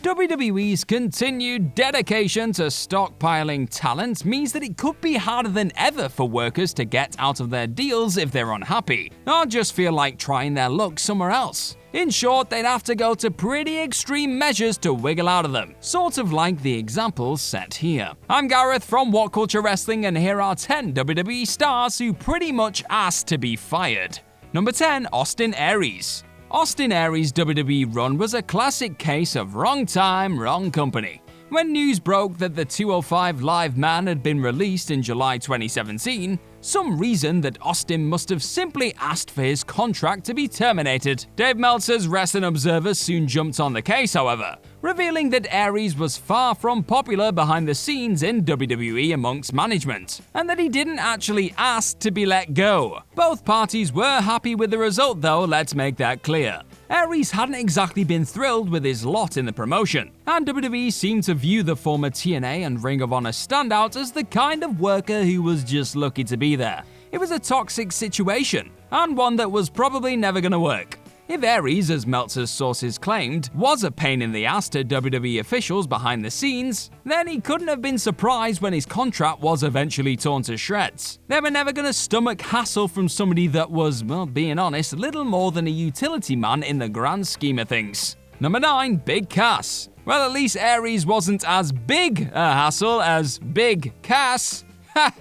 WWE's continued dedication to stockpiling talent means that it could be harder than ever for workers to get out of their deals if they're unhappy, or just feel like trying their luck somewhere else. In short, they'd have to go to pretty extreme measures to wiggle out of them, sort of like the examples set here. I'm Gareth from What Culture Wrestling, and here are 10 WWE stars who pretty much asked to be fired. Number 10. Austin Aries. Austin Aries' WWE run was a classic case of wrong time, wrong company. When news broke that the 205 Live man had been released in July 2017, some reason that Austin must have simply asked for his contract to be terminated. Dave Meltzer's Wrestling Observer soon jumped on the case, however, revealing that Aries was far from popular behind the scenes in WWE amongst management, and that he didn't actually ask to be let go. Both parties were happy with the result though, let's make that clear. Aries hadn't exactly been thrilled with his lot in the promotion, and WWE seemed to view the former TNA and Ring of Honor standout as the kind of worker who was just lucky to be there. It was a toxic situation, and one that was probably never gonna work. If Aries, as Meltzer's sources claimed, was a pain in the ass to WWE officials behind the scenes, then he couldn't have been surprised when his contract was eventually torn to shreds. They were never gonna stomach hassle from somebody that was, well, being honest, little more than a utility man in the grand scheme of things. Number 9. Big Cass. Well, at least Aries wasn't as big a hassle as Big Cass. Ha!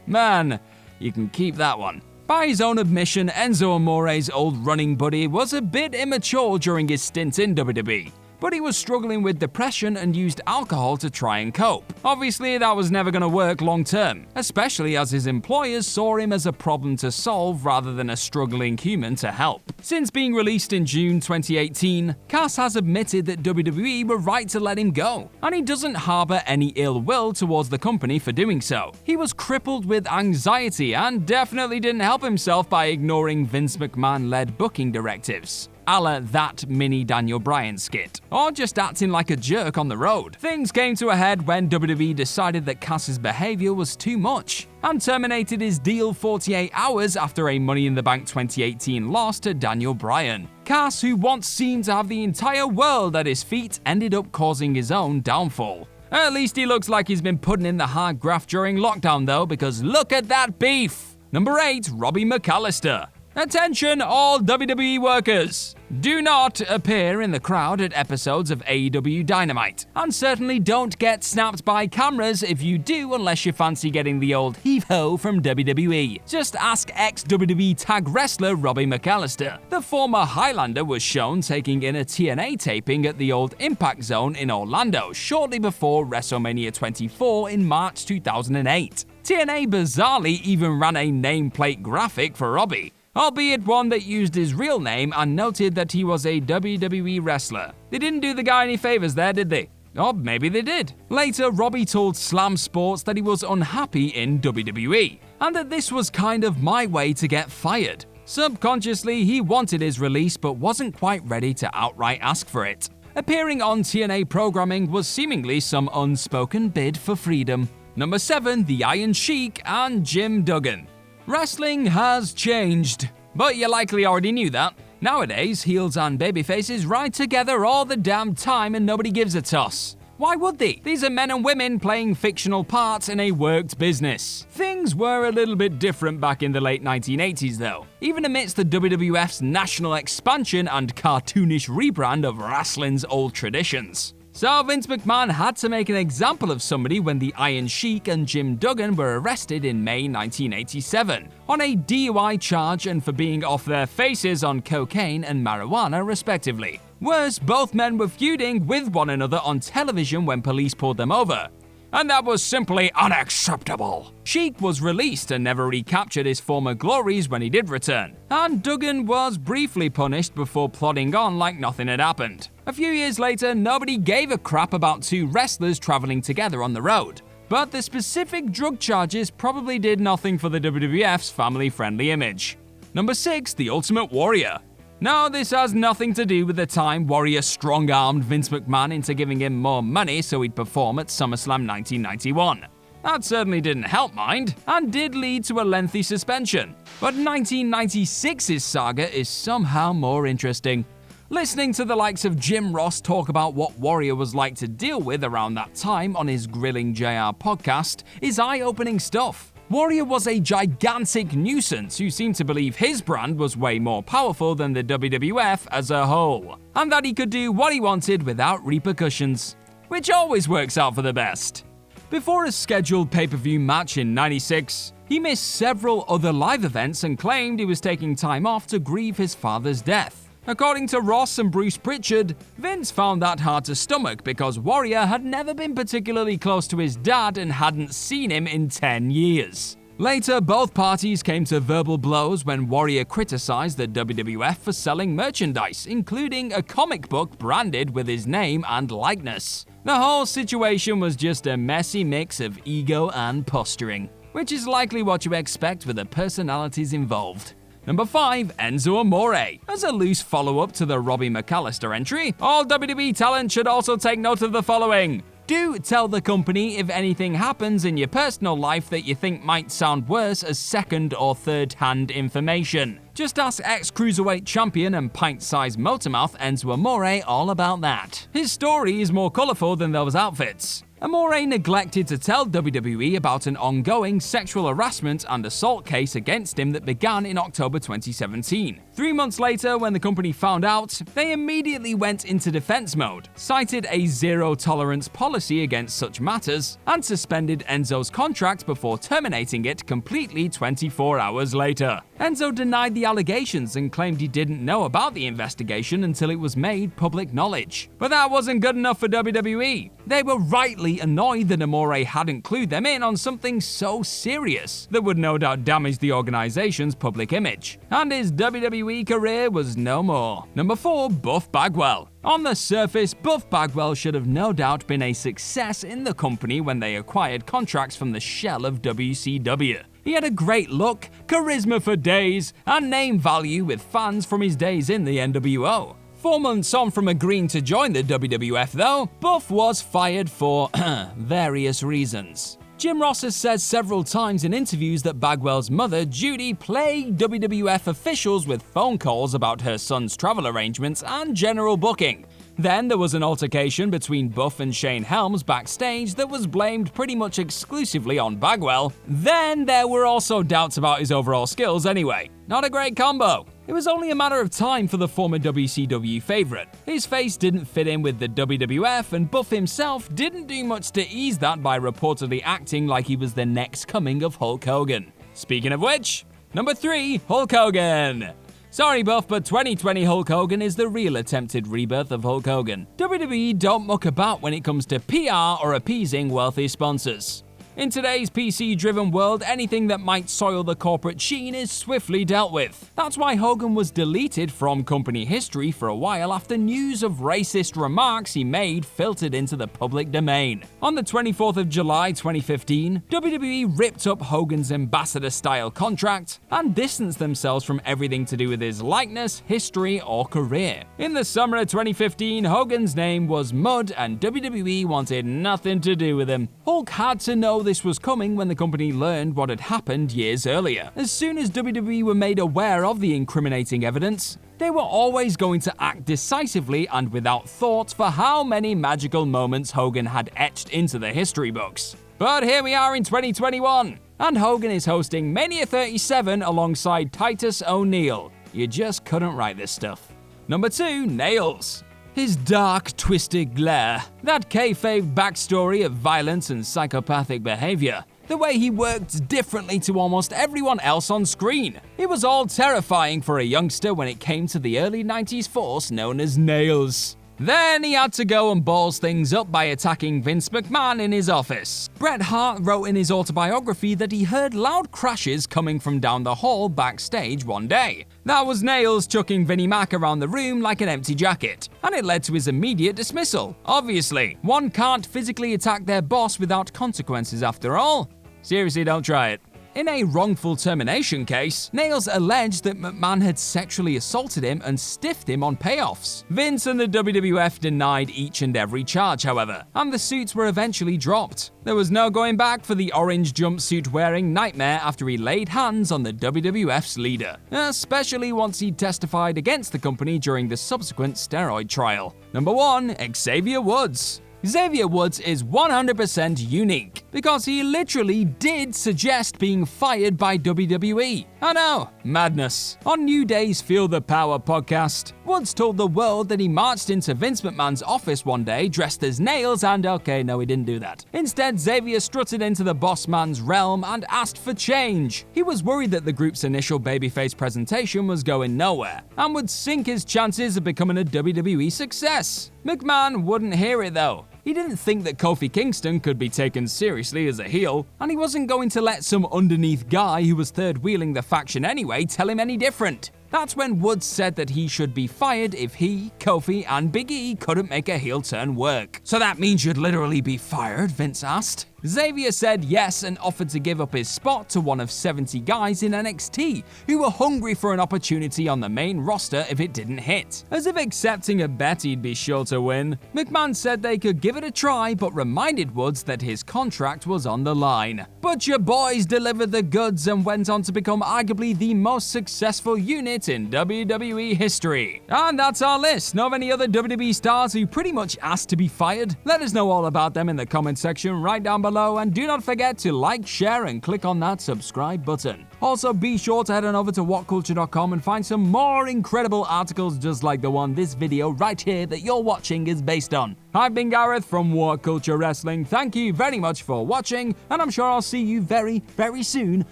Man, you can keep that one. By his own admission, ENZO Amore's old running buddy was a bit immature during his stint in WWE, but he was struggling with depression and used alcohol to try and cope. Obviously, that was never going to work long term, especially as his employers saw him as a problem to solve rather than a struggling human to help. Since being released in June 2018, Cass has admitted that WWE were right to let him go, and he doesn't harbor any ill will towards the company for doing so. He was crippled with anxiety and definitely didn't help himself by ignoring Vince McMahon-led booking directives, a la that mini Daniel Bryan skit, or just acting like a jerk on the road. Things came to a head when WWE decided that Cass's behavior was too much, and terminated his deal 48 hours after a Money in the Bank 2018 loss to Daniel Bryan. Cass, who once seemed to have the entire world at his feet, ended up causing his own downfall. At least he looks like he's been putting in the hard graft during lockdown though, because look at that beef! Number 8. Robbie McAllister. Attention all WWE workers! Do not appear in the crowd at episodes of AEW Dynamite, and certainly don't get snapped by cameras if you do, unless you fancy getting the old heave-ho from WWE. Just ask ex-WWE tag wrestler Robbie McAllister. The former Highlander was shown taking in a TNA taping at the old Impact Zone in Orlando shortly before WrestleMania 24 in March 2008. TNA bizarrely even ran a nameplate graphic for Robbie, albeit one that used his real name and noted that he was a WWE wrestler. They didn't do the guy any favors there, did they? Or maybe they did. Later, Robbie told Slam Sports that he was unhappy in WWE, and that this was kind of my way to get fired. Subconsciously, he wanted his release but wasn't quite ready to outright ask for it. Appearing on TNA programming was seemingly some unspoken bid for freedom. Number 7. The Iron Sheik and Jim Duggan. Wrestling has changed, but you likely already knew that. Nowadays, heels and babyfaces ride together all the damn time and nobody gives a toss. Why would they? These are men and women playing fictional parts in a worked business. Things were a little bit different back in the late 1980s though, even amidst the WWF's national expansion and cartoonish rebrand of wrestling's old traditions. So Vince McMahon had to make an example of somebody when the Iron Sheik and Jim Duggan were arrested in May 1987 on a DUI charge and for being off their faces on cocaine and marijuana respectively. Worse, both men were feuding with one another on television when police pulled them over, and that was simply unacceptable. Sheik was released and never recaptured his former glories when he did return, and Duggan was briefly punished before plodding on like nothing had happened. A few years later, nobody gave a crap about two wrestlers traveling together on the road, but the specific drug charges probably did nothing for the WWF's family-friendly image. Number 6. The Ultimate Warrior. No, this has nothing to do with the time Warrior strong-armed Vince McMahon into giving him more money so he'd perform at SummerSlam 1991. That certainly didn't help, mind, and did lead to a lengthy suspension. But 1996's saga is somehow more interesting. Listening to the likes of Jim Ross talk about what Warrior was like to deal with around that time on his Grilling JR podcast is eye-opening stuff. Warrior was a gigantic nuisance who seemed to believe his brand was way more powerful than the WWF as a whole, and that he could do what he wanted without repercussions, which always works out for the best. Before a scheduled pay-per-view match in '96, he missed several other live events and claimed he was taking time off to grieve his father's death. According to Ross and Bruce Pritchard, Vince found that hard to stomach because Warrior had never been particularly close to his dad and hadn't seen him in 10 years. Later, both parties came to verbal blows when Warrior criticized the WWF for selling merchandise, including a comic book branded with his name and likeness. The whole situation was just a messy mix of ego and posturing, which is likely what you expect with the personalities involved. Number 5. ENZO AMORE. As a loose follow-up to the ROBBIE McALLISTER entry, all WWE talent should also take note of the following. Do tell the company if anything happens in your personal life that you think might sound worse as second or third-hand information. Just ask ex-cruiserweight champion and pint-sized motormouth ENZO AMORE all about that. His story is more colourful than those outfits. Amore neglected to tell WWE about an ongoing sexual harassment and assault case against him that began in October 2017. 3 months later, when the company found out, they immediately went into defense mode, cited a zero-tolerance policy against such matters, and suspended Enzo's contract before terminating it completely 24 hours later. Enzo denied the allegations and claimed he didn't know about the investigation until it was made public knowledge. But that wasn't good enough for WWE. They were rightly annoyed that Amore hadn't clued them in on something so serious that would no doubt damage the organization's public image. And his WWE career was no more. Number 4. Buff Bagwell. On the surface, Buff Bagwell should have no doubt been a success in the company when they acquired contracts from the shell of WCW. He had a great look, charisma for days, and name value with fans from his days in the NWO. 4 months on from agreeing to join the WWF though, Buff was fired for various reasons. Jim Ross has said several times in interviews that Bagwell's mother, Judy, plagued WWF officials with phone calls about her son's travel arrangements and general booking. Then there was an altercation between Buff and Shane Helms backstage that was blamed pretty much exclusively on Bagwell. Then there were also doubts about his overall skills anyway. Not a great combo. It was only a matter of time for the former WCW favorite. His face didn't fit in with the WWF, and Buff himself didn't do much to ease that by reportedly acting like he was the next coming of Hulk Hogan. Speaking of which, number 3, Hulk Hogan. Sorry Buff, but 2020 Hulk Hogan is the real attempted rebirth of Hulk Hogan. WWE don't muck about when it comes to PR or appeasing wealthy sponsors. In today's PC-driven world, anything that might soil the corporate sheen is swiftly dealt with. That's why Hogan was deleted from company history for a while after news of racist remarks he made filtered into the public domain. On the 24th of July 2015, WWE ripped up Hogan's ambassador-style contract and distanced themselves from everything to do with his likeness, history, or career. In the summer of 2015, Hogan's name was mud and WWE wanted nothing to do with him. Hulk had to know this was coming when the company learned what had happened years earlier. As soon as WWE were made aware of the incriminating evidence, they were always going to act decisively and without thought for how many magical moments Hogan had etched into the history books. But here we are in 2021, and Hogan is hosting Mania 37 alongside Titus O'Neil. You just couldn't write this stuff. Number 2, Nails. His dark, twisted glare, that kayfabe backstory of violence and psychopathic behavior, the way he worked differently to almost everyone else on screen. It was all terrifying for a youngster when it came to the early 90s force known as Nails. Then he had to go and balls things up by attacking Vince McMahon in his office. Bret Hart wrote in his autobiography that he heard loud crashes coming from down the hall backstage one day. That was Nails chucking Vinnie Mac around the room like an empty jacket, and it led to his immediate dismissal. Obviously, one can't physically attack their boss without consequences after all. Seriously, don't try it. In a wrongful termination case, Nails alleged that McMahon had sexually assaulted him and stiffed him on payoffs. Vince and the WWF denied each and every charge, however, and the suits were eventually dropped. There was no going back for the orange jumpsuit-wearing nightmare after he laid hands on the WWF's leader, especially once he testified against the company during the subsequent steroid trial. Number 1. Xavier Woods. Xavier Woods is 100% unique because he literally did suggest being fired by WWE. I know, madness. On New Day's Feel the Power podcast, Woods told the world that he marched into Vince McMahon's office one day dressed as Nails and okay, no, he didn't do that. Instead, Xavier strutted into the boss man's realm and asked for change. He was worried that the group's initial babyface presentation was going nowhere and would sink his chances of becoming a WWE success. McMahon wouldn't hear it though. He didn't think that Kofi Kingston could be taken seriously as a heel, and he wasn't going to let some underneath guy who was third-wheeling the faction anyway tell him any different. That's when Woods said that he should be fired if he, Kofi, and Big E couldn't make a heel turn work. So that means you'd literally be fired? Vince asked. Xavier said yes and offered to give up his spot to one of 70 guys in NXT who were hungry for an opportunity on the main roster if it didn't hit. As if accepting a bet he'd be sure to win, McMahon said they could give it a try but reminded Woods that his contract was on the line. But your boys delivered the goods and went on to become arguably the most successful unit in WWE history. And that's our list. Know of any other WWE stars who pretty much asked to be fired? Let us know all about them in the comment section right down below, and do not forget to like, share, and click on that subscribe button. Also, be sure to head on over to whatculture.com and find some more incredible articles just like the one this video right here that you're watching is based on. I've been Gareth from What Culture Wrestling. Thank you very much for watching, and I'm sure I'll see you very, very soon.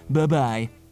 Bye-bye.